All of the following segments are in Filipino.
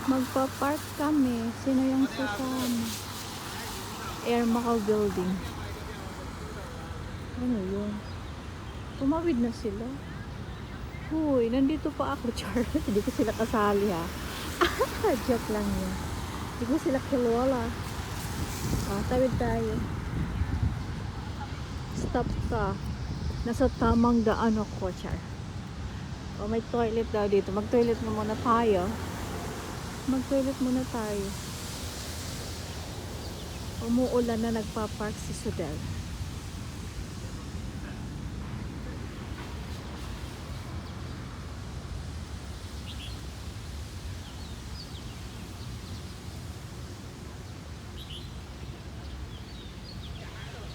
Magpa-park kami. Sino yung sasama? Air Macau Building. Ano yun? Tumawid na sila. Uy, nandito pa ako, Char. Hindi ko sila kasali, ha. Joke lang yun. Hindi ko sila kilala. Tawid tayo. Stop ka. Nasa tamang daan ako, Char. May toilet daw dito. Mag-toilet na muna tayo. Mag-toilet muna tayo. Umuulan na, nagpa-park si Sudel.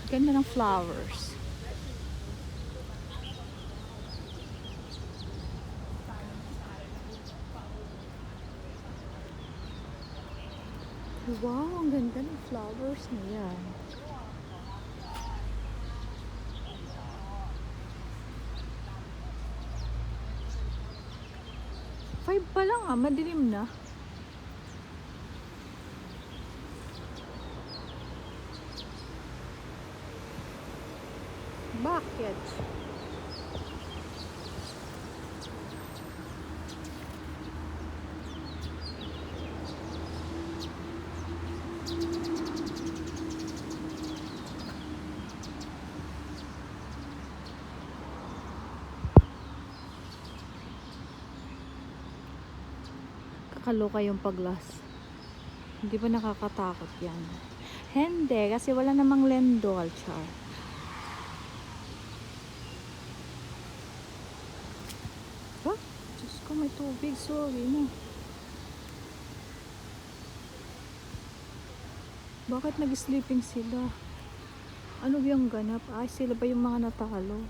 Ganda ng flowers. Wow, ang ganda ng flowers na yan. Five pa lang, madilim na. Bakit? Kakaloka yung paglas. Hindi ba nakakatakot yan? Hindi, kasi wala namang lendol, Char. Diyos ko, may tubig. Sorry na. Bakit nag-sleeping sila? Ano yung ganap? Ay, sila ba yung mga natalo?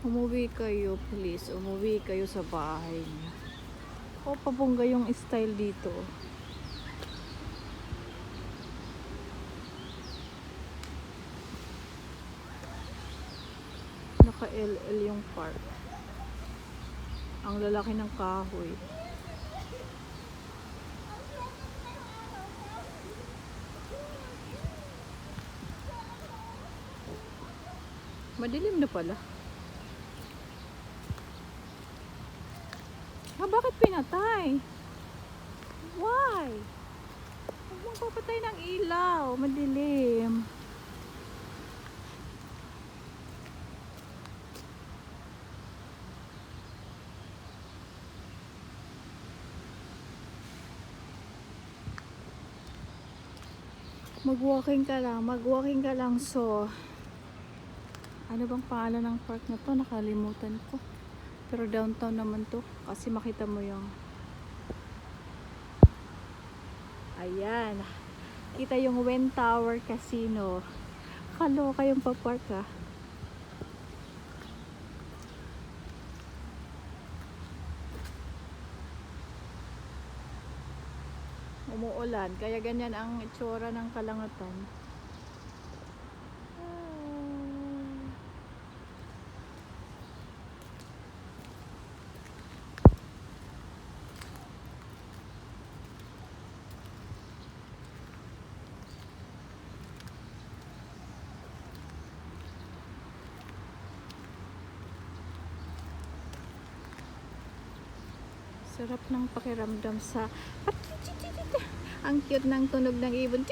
Umuwi kayo, please. Umuwi kayo sa bahay niya. Pabongga yung style dito. Naka-LL yung park. Ang lalaki ng kahoy. Madilim na pala. Bakit pinatay? Why? Huwag mong papatay ng ilaw. Madilim. Mag-walking ka lang. Mag-walking ka lang. So, ano bang pangalan ng park na to? Nakalimutan ko. Pero downtown naman to. Kasi makita mo yung ayan. Kita yung Wind Tower Casino. Kaloka yung pa-park, ha. Umuulan. Kaya ganyan ang itsura ng Kalangatan. Sarap ng pakiramdam sa ang cute ng tunog ng ibon.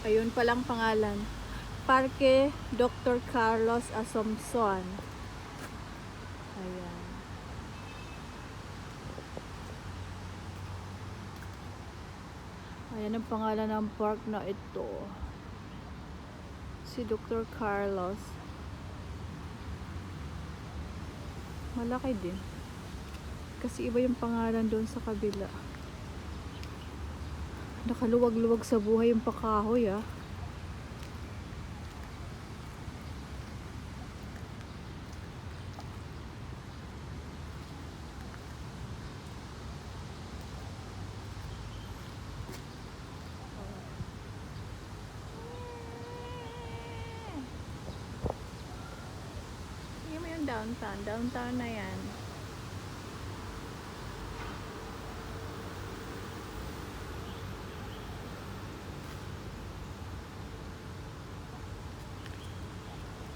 Ayun palang pangalan. Parque Dr. Carlos Asomson. Ayan. Ayan ang pangalan ng park na ito. Si Dr. Carlos. Malaki din. Kasi iba yung pangalan doon sa kabila. Nakaluwag-luwag sa buhay yung pakahoy, ah. downtown. Downtown na yan.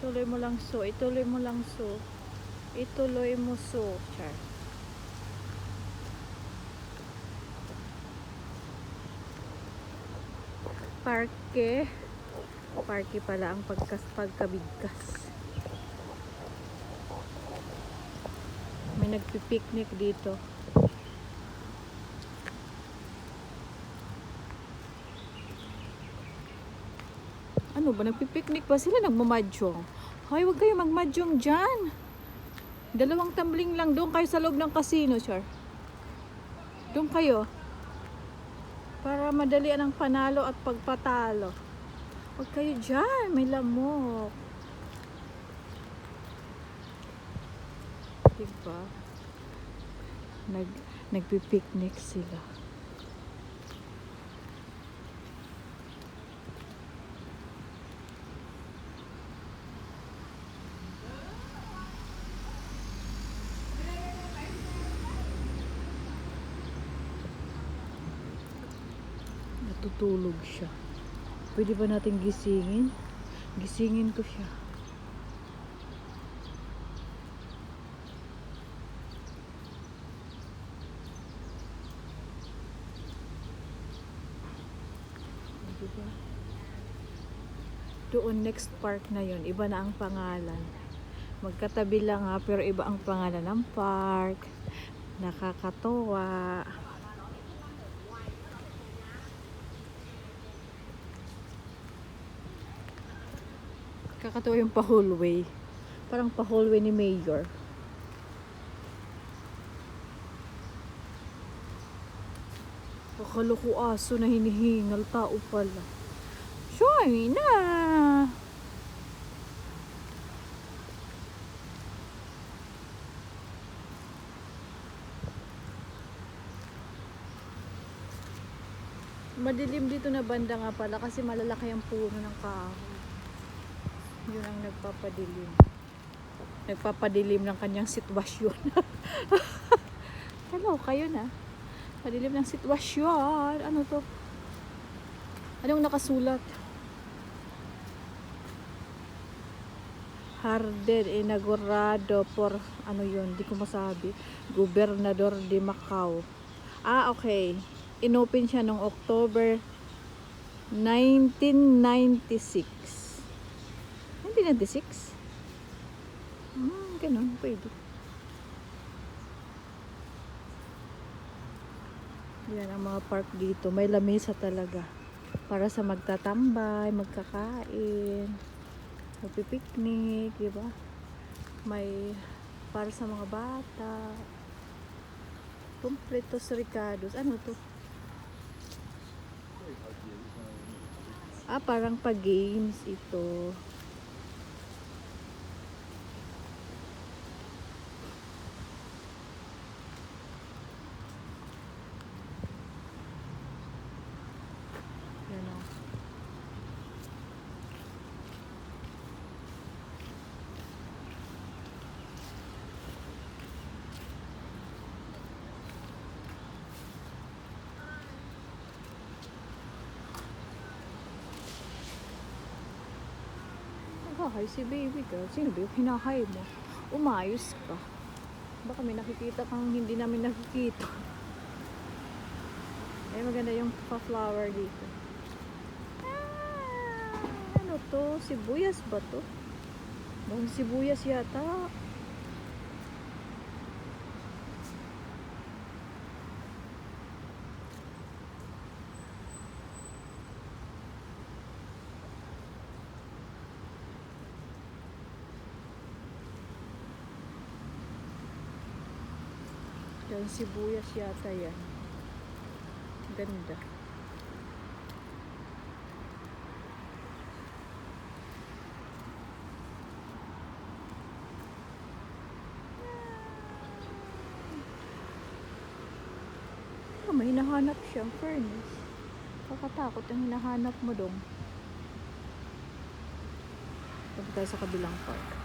Ituloy mo lang so. Ituloy mo lang so. Ituloy mo so. Char. Parke. Parke pala ang pagkabigkas. May nagpipiknik dito. Ano ba? Nagpipiknik ba sila? Nagmamadyong. Hoy, huwag kayo magmadyong dyan. 2 tumbling lang. Doon kayo sa loob ng casino, Char. Doon kayo. Para madalian ang panalo at pagpatalo. Huwag kayo dyan. May lamok. Diba? Nagpipiknik sila. Natutulog siya. Pwede ba natin gisingin? Gisingin ko siya. Diba? Doon next park na yon, iba na ang pangalan. Magkatabi lang ha, pero iba ang pangalan ng park. Nakakatuwa. Kakatuwa yung pa-hallway. Parang pa-hallway ni Mayor. Akala ko aso na hinihingal, tao pala. Shoy na! Madilim dito na banda nga pala kasi malalaki ang puno ng kahoy. Yun ang nagpapadilim. Nagpapadilim ng kanyang sitwasyon. Hello, kayo na. Padilim ng sitwasyon. Ano to? Anong nakasulat? Harden inaugurado por ano yun? Di ko masabi. Gobernador de Macau. Ah, okay. Inopen siya noong October 1996. 1996? Ganun, pwede. Yan ang mga park dito. May lamesa talaga. Para sa magtatambay, magkakain, magpipiknik, diba? May para sa mga bata. Completos Ricardos. Ano to? Ah, parang pa-games ito. Yan o. Naghahay si baby girl. Sino ba yung hinahay mo? Umayos ka. Baka may nakikita kang hindi namin nakikita. Eh, maganda yung pa-flower dito. Ano to? Sibuyas ba to? Bang sibuyas yata. Yan, sibuyas yata yan. Ganda. Oh, may hinahanap siyang furnace. Kakatakot ang hinahanap mo dong. Tapos tayo sa kabilang park.